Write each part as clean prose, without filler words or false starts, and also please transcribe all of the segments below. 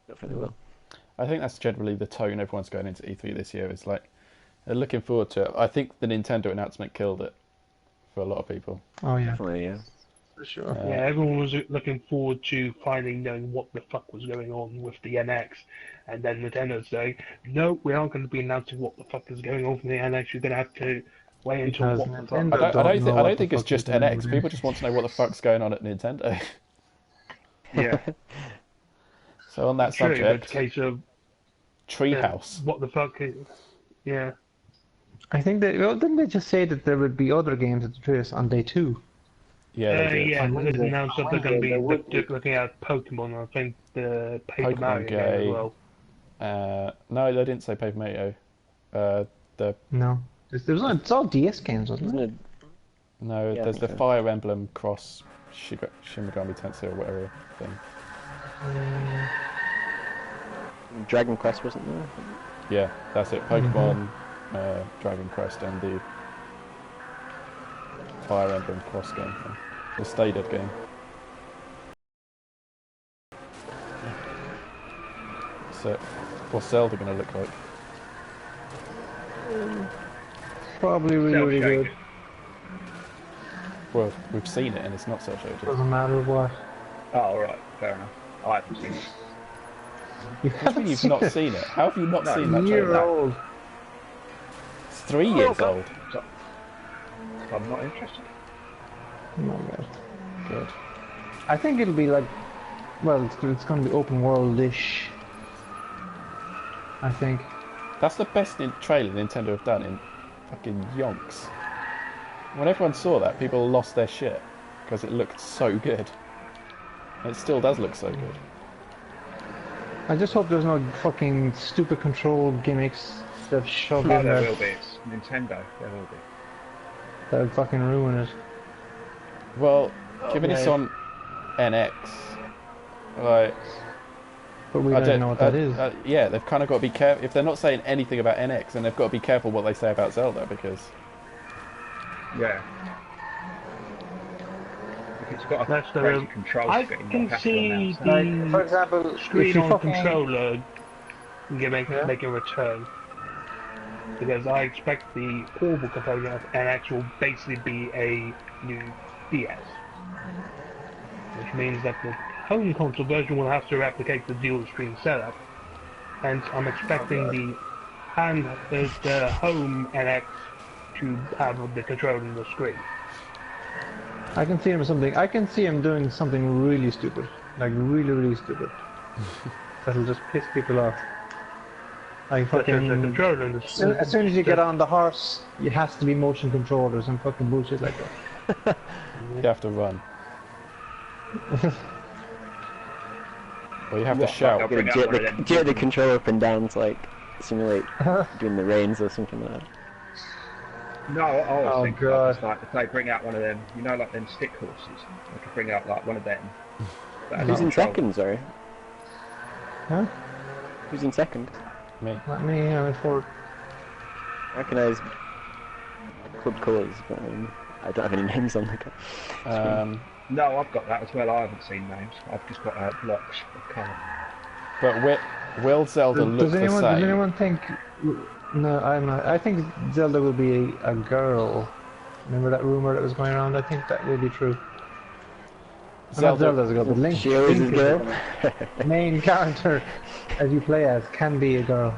Definitely will. I think that's generally the tone everyone's going into E3 this year. Is like they're looking forward to it. I think the Nintendo announcement killed it for a lot of people. Oh yeah, Definitely, yeah. for sure. Yeah, Uh, everyone was looking forward to finally knowing what the fuck was going on with the NX, and then Nintendo saying, "No, we aren't going to be announcing what the fuck is going on with the NX. You're going to have to wait until Because what the fuck." I Nintendo don't. I don't don't think. know I what don't the think it's fuck is just going on NX. there. People just want to know what the fuck's going on at Nintendo. Yeah, So on that true, but it's a subject, case of Treehouse. what the fuck is. Yeah. I think that well, didn't they just say that there would be other games at the trace on day 2? Yeah, they did. Yeah, On they Wednesday. announced that On they're going to Wednesday be there would be. looking at Pokemon. I think the Paper Pokemon Mario game as Go. well. No, they didn't say Paper Mario. Uh, the No, it's all DS games, wasn't Isn't it? it? no, Yeah, I there's think the so. Fire Emblem Cross Shin Megami Tensei or whatever thing. Dragon Quest wasn't there? Yeah, that's it. Pokemon, Dragon Quest, and the Fire Emblem Cross game thing. The Stay Dead game. So, what's Zelda going to look like? Probably really, Cell really good. shaded. Well, we've seen it and it's not cel shaded. Doesn't matter what. Oh, all right, fair enough. I haven't seen it. You What do you mean haven't you've seen not it. seen it? How have you not No, seen that Year trailer? old. It's 3 years old. So, I'm not interested. Oh my god. Good. I think it'll be like, well, it's going to be open world-ish. I think. That's the best trailer Nintendo have done in fucking yonks. When everyone saw that, people lost their shit because it looked so good. And it still does look so good. I just hope there's no fucking stupid control gimmicks that shoved Oh, in there there will be. It's Nintendo. There will be. that would fucking ruin it. Well, given it's Okay. on NX, like But we I don't know what that is. yeah, they've kind of got to be careful. If they're not saying anything about NX, then they've got to be careful what they say about Zelda because Yeah. If it's got a That's the crazy control I scheme, can they'll have to see announce that. Like, for the example, if screen you on fucking controller make Yeah. make a return. Because I expect the portable component of NX will basically be a new DS. Which means that the home console version will have to replicate the dual screen setup. Hence, I'm expecting the home NX to have the control in the screen. I can see him something. I can see him doing something really stupid, like really, really stupid. That'll just piss people off. Like Such as the fucking. controller in the As soon as you get on the horse, it has to be motion controllers and fucking bullshit like that. you have to run. Or you have to What, shout. like, Get, bring out get, one of the, them get the controller up and down to like simulate doing the reins or something like that. No, I was Oh, thinking God. it's like if they bring out one of them, you know, like them stick horses. They could bring out like one of them. that has Who's in control. second, sorry? Huh? Who's in second? Me. Not me, I'm in fourth. I recognise club colours, but I don't have any names on the screen. No, I've got that as well. I haven't seen names. I've just got blocks of colour. But will Zelda look the Does same? anyone think? No, I'm not. I think Zelda will be a girl. Remember that rumor that was going around? I think that will be true. Not Zelda's a girl, but Link. She always is Link girl. the main character as you play as can be a girl.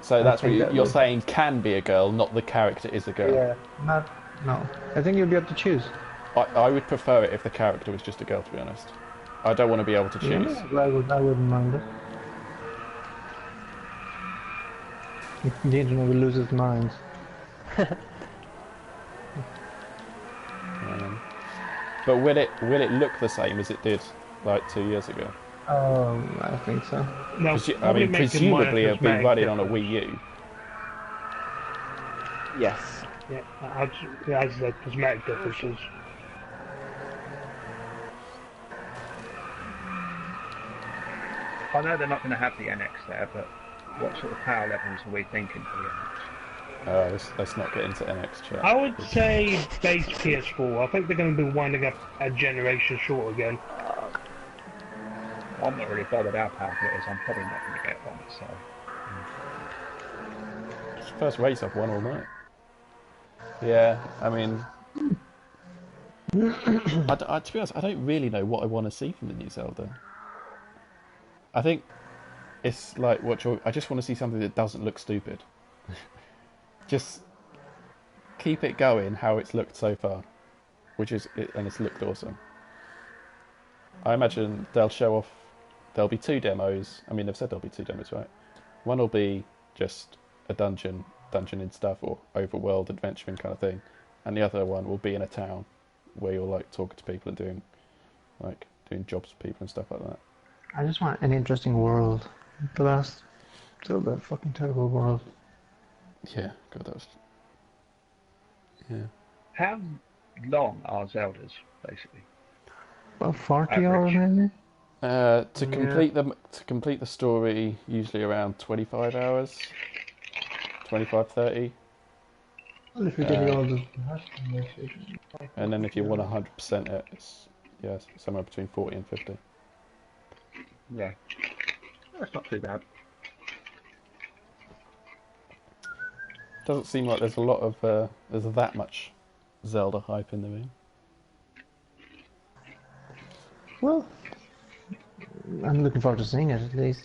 So that's what think that you're would- saying can be a girl, not the character is a girl. Yeah, not. No, I think you'll be able to choose. I would prefer it if the character was just a girl, to be honest. I don't want to be able to choose. Yeah, I wouldn't mind it. The internet will lose its mind. But will it look the same as it did like 2 years ago? I think so. No, I mean, presumably it'll be running on a Wii U. Yes. Yeah, as the cosmetic differences. I know they're not going to have the NX there, but what sort of power levels are we thinking for the NX? Let's not get into NX chat. I would say base PS4. I think they're going to be winding up a generation short again. I'm not really bothered how powerful it is. I'm probably not going to get one. So It's the first race I've won all night. Yeah, I mean, to be honest, I don't really know what I want to see from the new Zelda. I think it's like I just want to see something that doesn't look stupid. Just keep it going how it's looked so far, and it's looked awesome. I imagine they'll show off. There'll be 2 demos. I mean, they've said there'll be 2 demos, right? One will be just a dungeon stuff or overworld adventuring kind of thing, and the other one will be in a town where you're like talking to people and doing jobs for people and stuff like that. I just want an interesting world. The last Zelda, fucking terrible world. Yeah, God, that was. Yeah. how long are Zeldas basically? About 40 Average. hours, maybe? To complete the story, usually around 25 hours, 25, 30. Well, if we get all the... And then if you want 100% it, it's somewhere between 40 and 50. Yeah, that's not too bad. Doesn't seem like there's a lot of there's that much Zelda hype in the room. Well, I'm looking forward to seeing it, at least.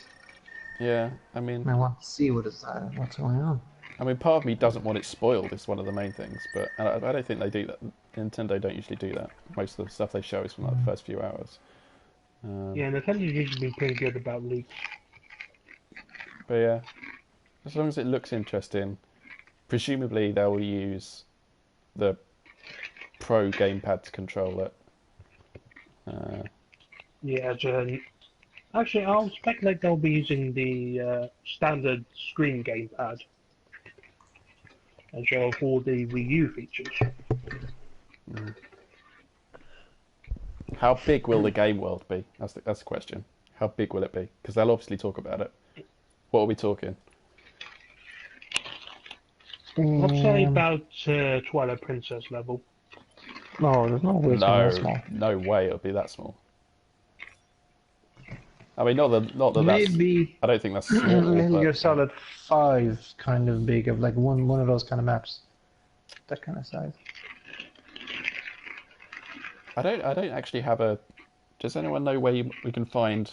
Yeah, I mean, I want to see what's going on. part of me doesn't want it spoiled. It's one of the main things, but I don't think they do that. Nintendo don't usually do that. Most of the stuff they show is from like the first few hours. Yeah, Nintendo's usually been pretty good about leaks. But yeah, as long as it looks interesting, presumably they'll use the Pro gamepad to control it. Yeah, actually, I'll speculate they'll be using the standard screen gamepad and show off all the Wii U features. How big will the game world be? That's the question. How big will it be? Because they'll obviously talk about it. What are we talking? I'd say about Twilight Princess level. No, there's no way it's going to be that small. No way it'll be that small. I mean, not that Maybe that's... I don't think that's small. Metal Gear Solid 5 kind of big, of like one of those kind of maps. That kind of size. I don't actually have a... Does anyone know where we can find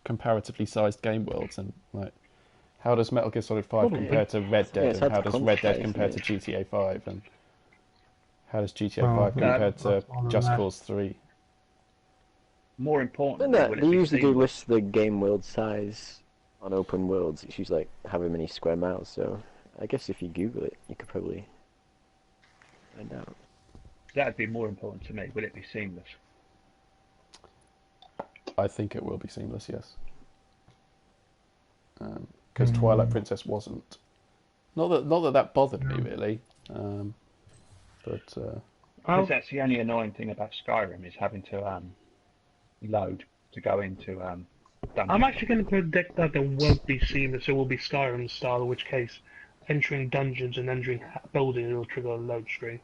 comparatively sized game worlds? And like, how does Metal Gear Solid 5 compare to Red Dead? Yeah, and how does Red Dead compare to GTA 5? And how does GTA 5 compare to Just Cause 3? More important, They usually do list the game world size on open worlds. It's usually like however many square miles. So I guess if you Google it, you could probably find out. That'd be more important to me. Will it be seamless? I think it will be seamless, yes. Because Twilight Princess wasn't. Not that bothered me really, but. Because that's the only annoying thing about Skyrim is having to load to go into dungeons. I'm actually going to predict that there won't be seamless. It will be Skyrim style, in which case entering dungeons and entering buildings will trigger a load screen.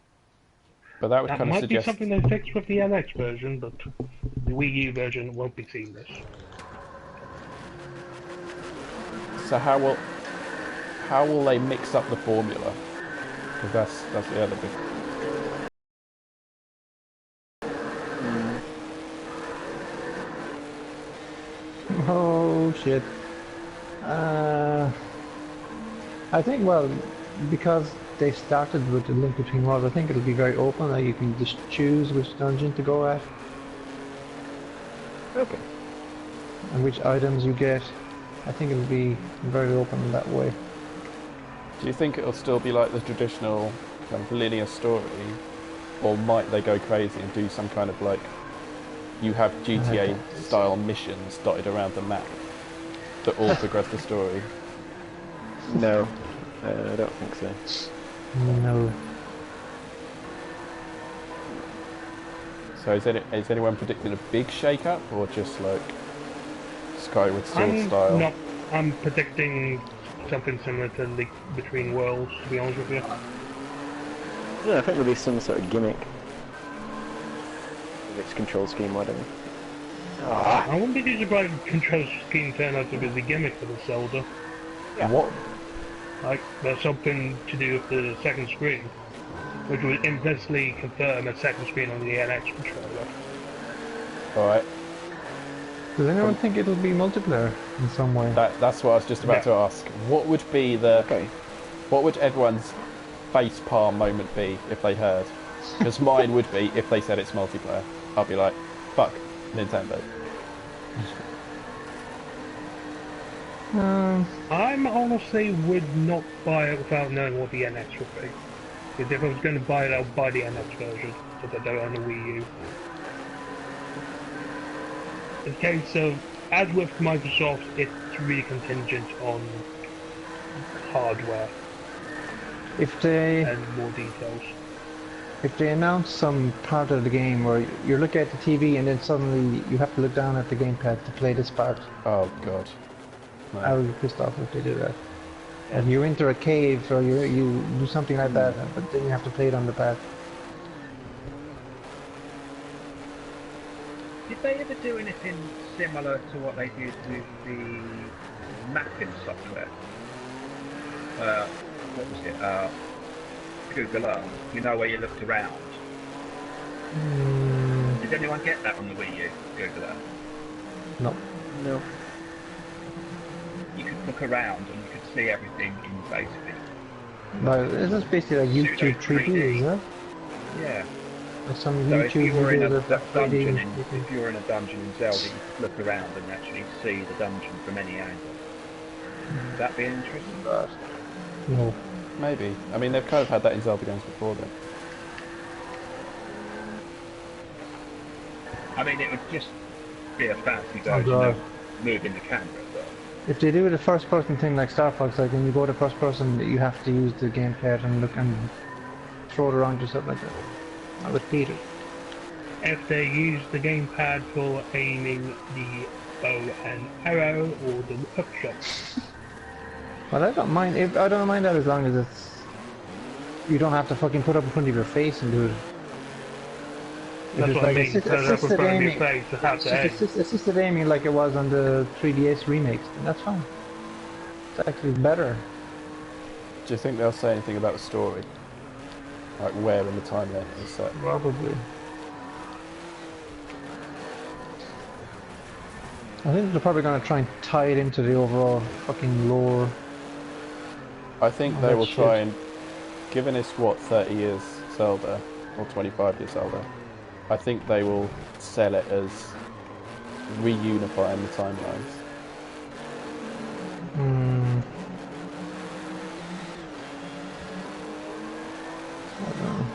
But that would That kind of might suggest... be something they fixed with the LX version, but the Wii U version won't be seamless. So how will they mix up the formula? Because that's the other big... Oh shit. I think, well, because they started with the Link Between Worlds, I think it'll be very open, that you can just choose which dungeon to go at. Okay. And which items you get. I think it'll be very open in that way. Do you think it'll still be like the traditional kind of linear story? Or might they go crazy and do some kind of like... You have GTA style missions dotted around the map that all progress the story? No, I don't think so. No. So is anyone predicting a big shake-up or just like Skyward Sword style? I'm predicting something similar to Link Between Worlds, to be honest with you. Yeah, I think there'll be some sort of gimmick. If it's control scheme, whatever. Ah, I wouldn't be too surprised if control scheme turned out to be the gimmick for the Zelda. yeah. What? Like, there's something to do with the second screen, which would implicitly confirm a second screen on the NX controller. Alright. Does anyone think it'll be multiplayer in some way? That's what I was just about to ask. What would be Okay. what would everyone's face palm moment be if they heard? Because mine would be if they said it's multiplayer. I'll be like, fuck, Nintendo. I'm honestly would not buy it without knowing what the NX would be. Because if I was going to buy it, I'll buy the NX version, so that they're on the Wii U. In case of, as with Microsoft, it's really contingent on hardware If they and more details. if they announce some part of the game where you're looking at the TV and then suddenly you have to look down at the gamepad to play this part, Oh god. No. I would be pissed off if they do that. And you enter a cave or you do something like that, but then you have to play it on the pad. Did they ever do anything similar to what they did with the mapping software? What was it? Google Earth. You know where you looked around. Did anyone get that on the Wii U? Google Earth. No. No. You could look around and you could see everything in basically. No, this is basically like YouTube 3D, is it? Yeah. Like some So if YouTube you were in a videos of 3D. dungeon, if you were in a dungeon in Zelda, you could look around and actually see the dungeon from any angle. Would that be interesting? No. Maybe. I mean, they've kind of had that in Zelda games before, then. I mean, it would just be a fancy Oh, version God. of moving the camera, but If they do the first person thing like Star Fox, like when you go to first person, you have to use the gamepad and look and throw it around or something like that. I would hate it. If they use the gamepad for aiming the bow and arrow or the hookshot. Well, I don't mind. I don't mind that as long as it's you don't have to fucking put up in front of your face and do it. That's what I mean. So that's assisted in front of your aiming. face to have to aim. Assisted aiming like it was on the 3DS remakes. That's fine. It's actually better. Do you think they'll say anything about the story? Like where in the timeline it is set? Probably. I think they're probably going to try and tie it into the overall fucking lore. I think Oh, they that will shit. try and, given it's what, 30 years Zelda, or 25 years Zelda, I think they will sell it as reunifying the timelines. Hmm. I don't know.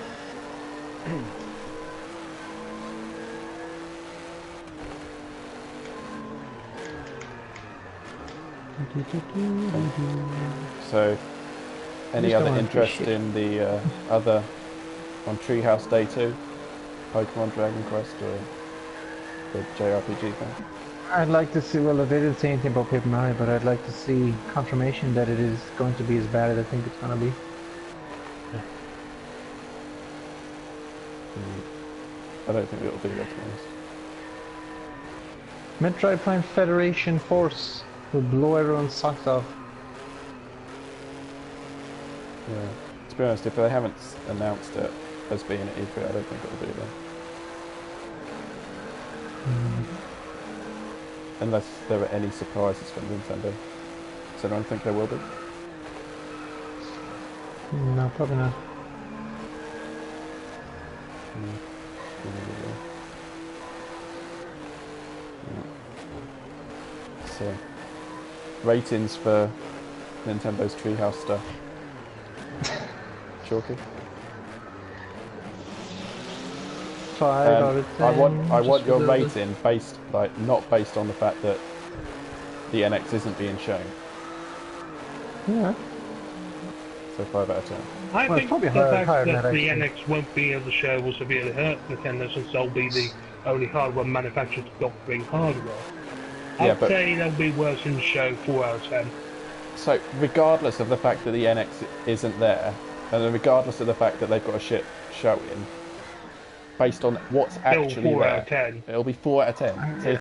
So, any Just other don't interest appreciate- in the other, on Treehouse Day 2? Pokemon Dragon Quest or the JRPG thing? I'd like to see, well, they didn't say anything about Paper Mario, but I'd like to see confirmation that it is going to be as bad as I think it's going to be. I don't think it'll be that, to be honest. Metroid Prime Federation Force will blow everyone's socks off. Yeah. To be honest, if they haven't announced it as being at E3, I don't think it'll be there. Unless there are any surprises from Nintendo. Does anyone think there will be? No, probably not. So, ratings for Nintendo's Treehouse stuff. Chalky. 5 out of 10. I want just your for the- rating based, like, not based on the fact that the NX isn't being shown. Yeah. So 5 out of 10. I Well, it's think probably the higher fact than that that, the actually. NX won't be able to show will severely hurt Nintendo since they'll be the only hardware manufacturer to not bring hardware. Yeah, I'd but- say they'll be worse in the show 4 out of 10. So, regardless of the fact that the NX isn't there, and then regardless of the fact that they've got a shit showing, based on what's Still actually 4 there, out of 10. it'll be 4 out of 10. So